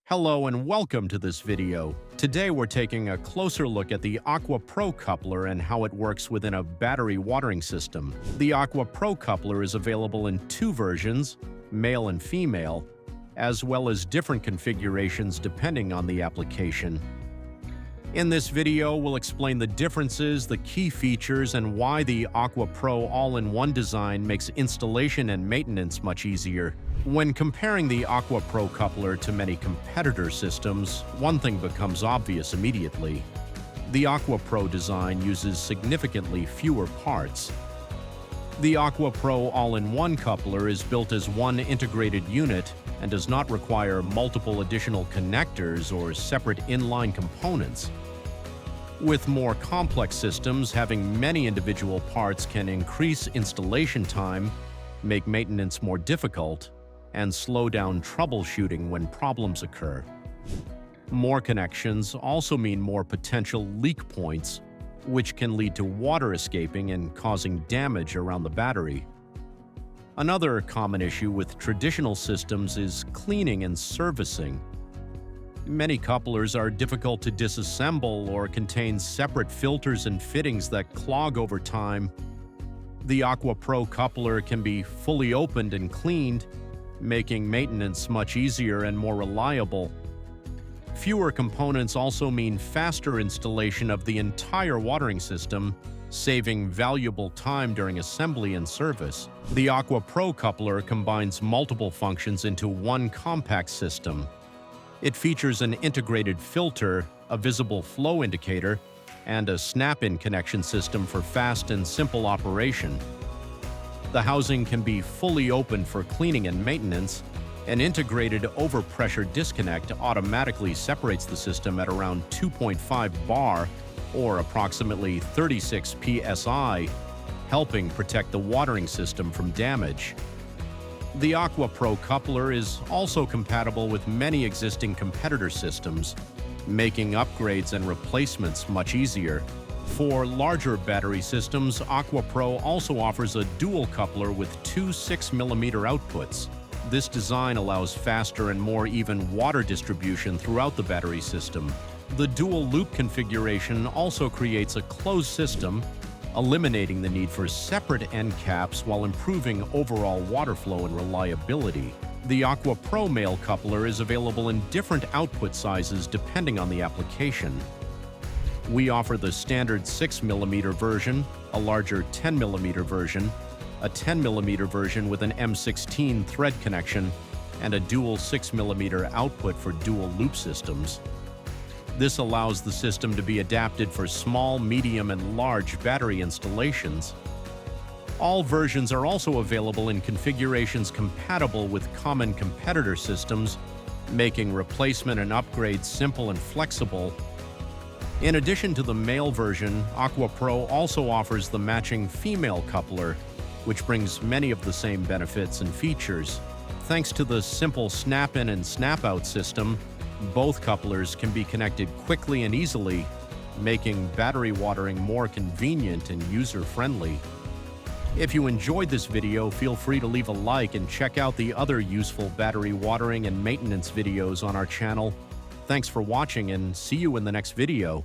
Hello and welcome to this video. Today we're taking a closer look at the Aquapro coupler and how it works within a battery watering system. The Aquapro coupler is available in two versions, male and female, as well as different configurations depending on the application. In this video, we'll explain the differences, the key features, and why the Aquapro All-In-One design makes installation and maintenance much easier. When comparing the Aquapro coupler to many competitor systems, one thing becomes obvious immediately. The Aquapro design uses significantly fewer parts. The Aquapro All-In-One coupler is built as one integrated unit and does not require multiple additional connectors or separate inline components. With more complex systems, having many individual parts can increase installation time, make maintenance more difficult, and slow down troubleshooting when problems occur. More connections also mean more potential leak points, which can lead to water escaping and causing damage around the battery. Another common issue with traditional systems is cleaning and servicing. Many couplers are difficult to disassemble or contain separate filters and fittings that clog over time. The Aquapro coupler can be fully opened and cleaned, making maintenance much easier and more reliable. Fewer components also mean faster installation of the entire watering system, saving valuable time during assembly and service. The Aquapro coupler combines multiple functions into one compact system. It features an integrated filter, a visible flow indicator, and a snap-in connection system for fast and simple operation. The housing can be fully opened for cleaning and maintenance. An integrated overpressure disconnect automatically separates the system at around 2.5 bar or approximately 36 psi, helping protect the watering system from damage. The Aquapro coupler is also compatible with many existing competitor systems, making upgrades and replacements much easier. For larger battery systems, Aquapro also offers a dual coupler with two 6mm outputs. This design allows faster and more even water distribution throughout the battery system. The dual loop configuration also creates a closed system, eliminating the need for separate end caps while improving overall water flow and reliability. The Aquapro male coupler is available in different output sizes depending on the application. We offer the standard 6mm version, a larger 10mm version, a 10mm version with an M16 thread connection, and a dual 6mm output for dual loop systems. This allows the system to be adapted for small, medium, and large battery installations. All versions are also available in configurations compatible with common competitor systems, making replacement and upgrades simple and flexible. In addition to the male version, Aquapro also offers the matching female coupler, which brings many of the same benefits and features. Thanks to the simple snap-in and snap-out system, both couplers can be connected quickly and easily, making battery watering more convenient and user-friendly. If you enjoyed this video, feel free to leave a like and check out the other useful battery watering and maintenance videos on our channel. Thanks for watching and see you in the next video.